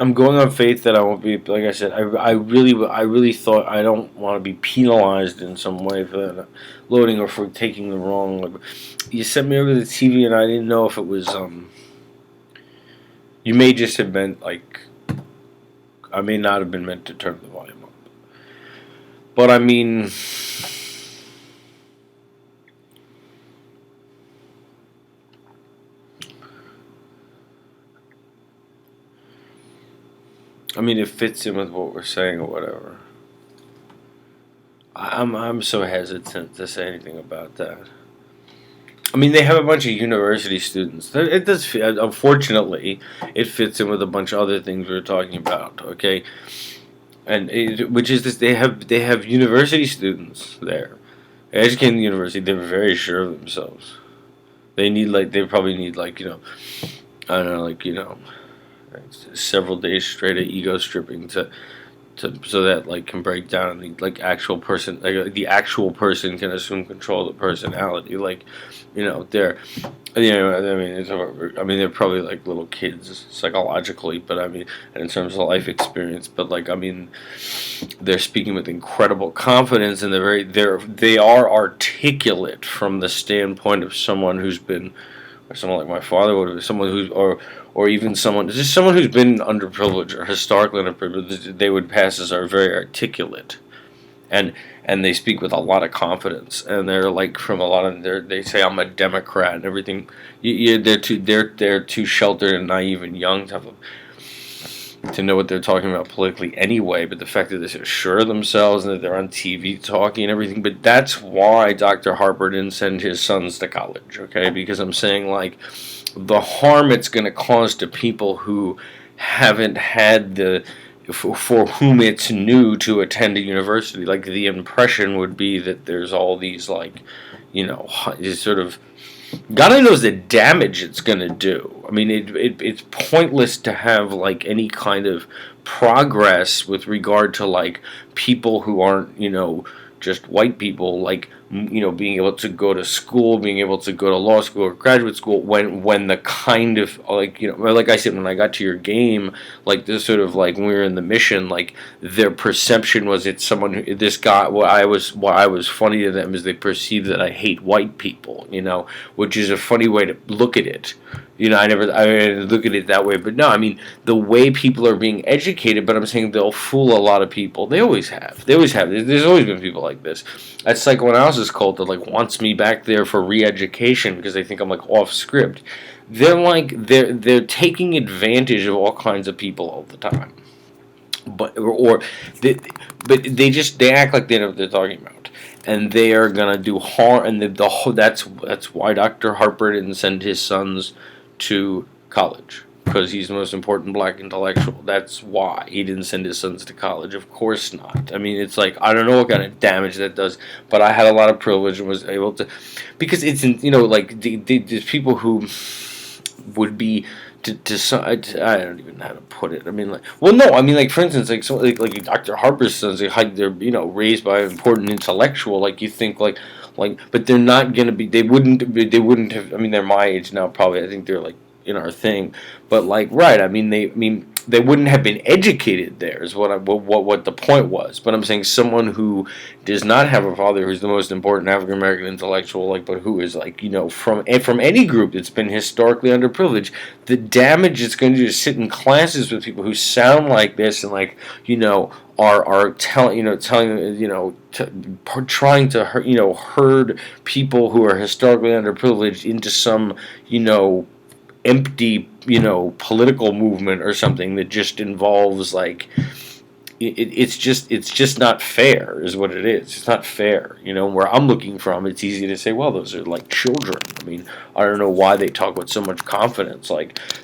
I'm going on faith that I won't be. Like I said, I really thought I don't want to be penalized in some way for that loading or for taking the wrong. Like, you sent me over the TV, and I didn't know if it was. You may just have meant like I may not have been meant to turn the volume up, but I mean. I mean, it fits in with what we're saying or whatever. I'm so hesitant to say anything about that. I mean, they have a bunch of university students. It does. Unfortunately, it fits in with a bunch of other things we were talking about. Okay, which is this: they have university students there, educating the university. They're very sure of themselves. They probably need I don't know several days straight of ego stripping so that can break down and the actual person the actual person can assume control of the personality they're they're probably like little kids psychologically, but I mean, and in terms of life experience, but they're speaking with incredible confidence, and they are articulate from the standpoint of someone who's been, or someone like my father would have, someone who's, or even someone who's been underprivileged or historically underprivileged. They would pass as are very articulate, and they speak with a lot of confidence, and they're like from a lot of they say I'm a Democrat and everything. They're too sheltered and naive and young to know what they're talking about politically anyway. But the fact that they're so sure of themselves and that they're on TV talking and everything, but that's why Dr. Harper didn't send his sons to college, okay? Because I'm saying the harm it's going to cause to people who haven't had for whom it's new to attend a university. Like, the impression would be that there's all these these sort of, God only knows the damage it's going to do. I mean, it's pointless to have any kind of progress with regard to people who aren't just white people, being able to go to school, being able to go to law school or graduate school, when the kind of like I said, when I got to your game, this sort of when we were in the mission, their perception was it's someone who, this guy, what I was funny to them is they perceive that I hate white people, which is a funny way to look at it. I didn't look at it that way, but no, I mean, the way people are being educated, but I'm saying they'll fool a lot of people. They always have. There's always been people like this. That psychoanalysis cult that wants me back there for re-education because they think I'm off script. They're taking advantage of all kinds of people all the time. But they act like they know what they're talking about, and they are gonna do harm. And that's why Dr. Harper didn't send his sons to college, because he's the most important black intellectual. That's why he didn't send his sons to college. Of course not. I mean, it's I don't know what kind of damage that does, but I had a lot of privilege and was able to, because it's there's people who would be I don't even know how to put it. I mean, for instance, Dr. Harper's sons, they're raised by an important intellectual. You think but they're not gonna be. They wouldn't have. I mean, they're my age now, probably. I think they're in our thing, but right. I mean, they wouldn't have been educated there. Is what the point was. But I'm saying someone who does not have a father who's the most important African American intellectual, but who is from any group that's been historically underprivileged, the damage it's going to do to sit in classes with people who sound like this and are telling trying to herd people who are historically underprivileged into some empty political movement or something that just involves it's just not fair, is what it is. It's not fair. Where I'm looking from, it's easy to say, well, those are children. I mean, I don't know why they talk with so much confidence.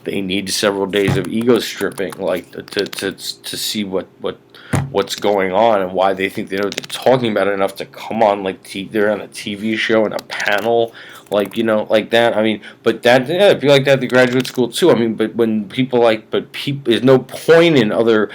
They need several days of ego stripping, to see what's going on, and why they think they know what they're talking about enough to come on they're on a TV show and a panel, like that. I mean, but that, yeah, if you like that at the graduate school too. I mean, but when people there's no point in other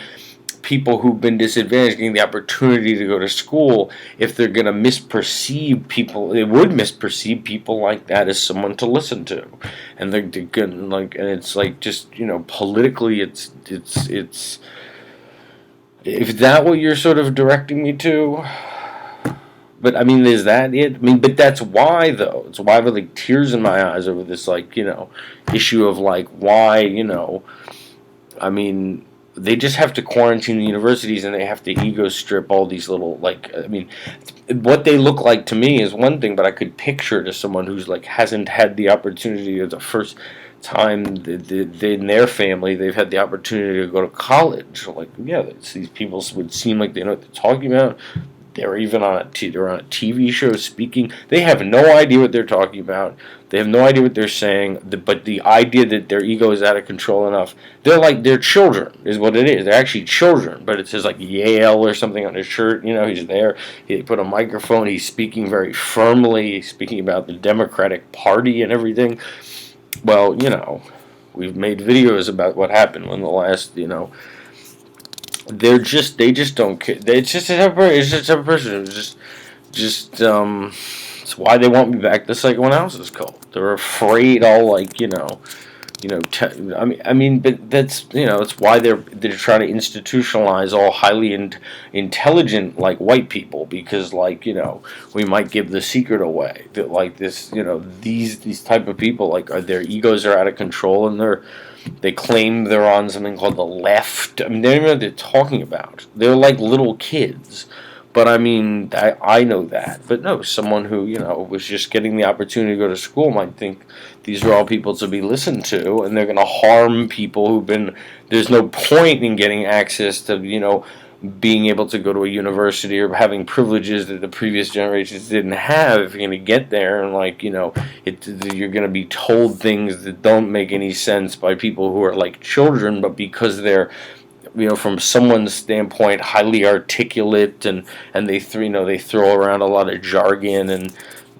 people who've been disadvantaged getting the opportunity to go to school, if they're going to misperceive people, they would misperceive people like that as someone to listen to, and they're going like, and it's like just politically, it's if that what you're sort of directing me to. But I mean, is that it? I mean, but that's why though. It's why I have like tears in my eyes over this issue of like why I mean, they just have to quarantine the universities and they have to ego strip all these little I mean, what they look like to me is one thing, but I could picture to someone who's like hasn't had the opportunity or the first time in their family they've had the opportunity to go to college. Like, yeah, these people would seem like they know what they're talking about. They're even on a TV show speaking. They have no idea what they're talking about. They have no idea what they're saying. But the idea that their ego is out of control enough, they're children, is what it is. They're actually children. But it says like Yale or something on his shirt. He's there. He put a microphone. He's speaking very firmly. He's speaking about the Democratic Party and everything. Well, we've made videos about what happened when the last, they just don't care. It's just a separate person. It's it's why they want me back to psychoanalysis cult. They're afraid I'll I mean, but that's it's why they're trying to institutionalize all highly intelligent white people, because we might give the secret away that these type of people their egos are out of control, and they claim they're on something called the left. I mean, they don't even know what they're talking about. They're like little kids. But I mean, I know that. But no, someone who, was just getting the opportunity to go to school might think these are all people to be listened to, and they're going to harm people who've been. There's no point in getting access to, being able to go to a university or having privileges that the previous generations didn't have. If you're going to get there and you're going to be told things that don't make any sense by people who are like children, but because they're from someone's standpoint highly articulate and they throw around a lot of jargon and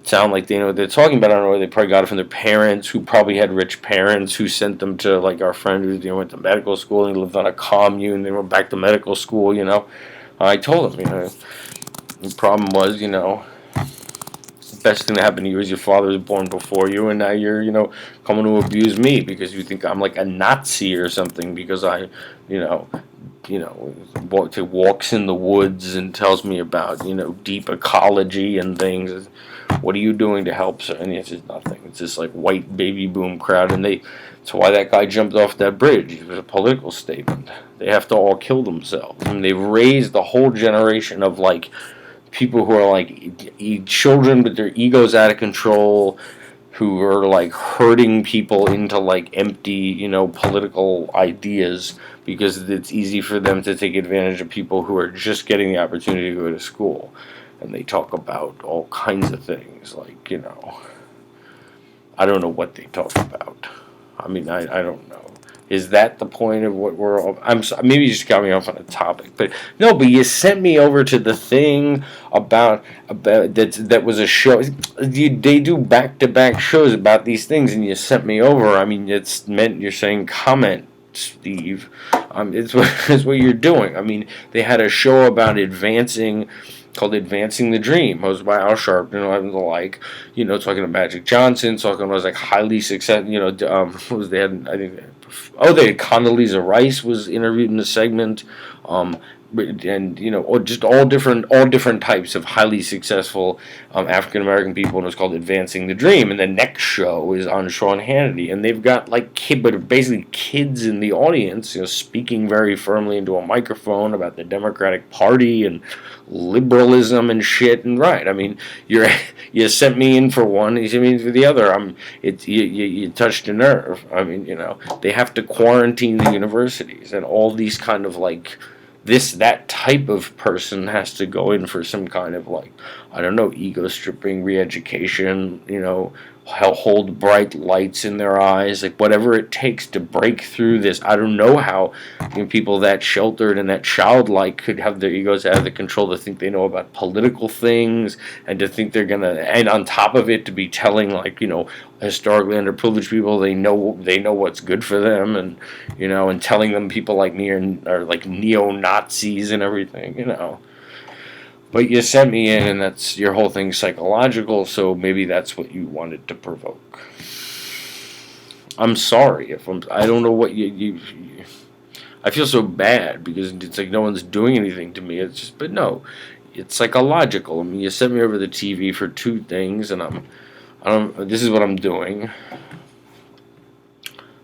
sound like they know what they're talking about. I don't know where they probably got it from their parents, who probably had rich parents who sent them to our friend who went to medical school and he lived on a commune. They went back to medical school. I told him the problem was the best thing that happened to you is your father was born before you, and now you're coming to abuse me because you think I'm like a Nazi or something because I walks in the woods and tells me about deep ecology and things. What are you doing to help, sir? And it's just nothing. It's this white baby boom crowd, and that's why that guy jumped off that bridge. It was a political statement. They have to all kill themselves, and they've raised a whole generation of people who are children, but their egos out of control, who are herding people into empty political ideas because it's easy for them to take advantage of people who are just getting the opportunity to go to school. And they talk about all kinds of things I don't know what they talk about. I mean, I don't know. Is that the point of what we're all... maybe you just got me off on a topic, but no. But you sent me over to the thing about that was a show. They do back-to-back shows about these things, and you sent me over. I mean, it's meant you're saying comment, Steve. It's what you're doing. I mean, they had a show about called Advancing the Dream, hosted by Al Sharpton and the like. Talking to Magic Johnson, talking about highly successful. What was they had? I think. They had Condoleezza Rice was interviewed in the segment, and just all different types of highly successful African American people, and it was called Advancing the Dream. And the next show is on Sean Hannity, and they've got basically kids in the audience, speaking very firmly into a microphone about the Democratic Party and liberalism and shit. And right, I mean, you sent me in for one, you sent me in for the other. You touched a nerve. I mean, they have to quarantine the universities, and all these kind of that type of person has to go in for some kind of I don't know, ego stripping, re-education, hold bright lights in their eyes, like whatever it takes to break through this. I don't know how people that sheltered and that childlike could have their egos out of the control to think they know about political things, and to think they're gonna, and on top of it, to be telling, like, historically underprivileged people they know what's good for them, and and telling them people like me are like neo-Nazis and everything. But you sent me in, and that's your whole thing psychological, so maybe that's what you wanted to provoke. I'm sorry if I don't know what you I feel so bad because it's like no one's doing anything to me. It's just, but no, it's psychological. I mean, you sent me over the TV for two things, and this is what I'm doing.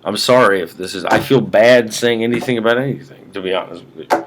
I'm sorry if this is. I feel bad saying anything about anything, to be honest with you.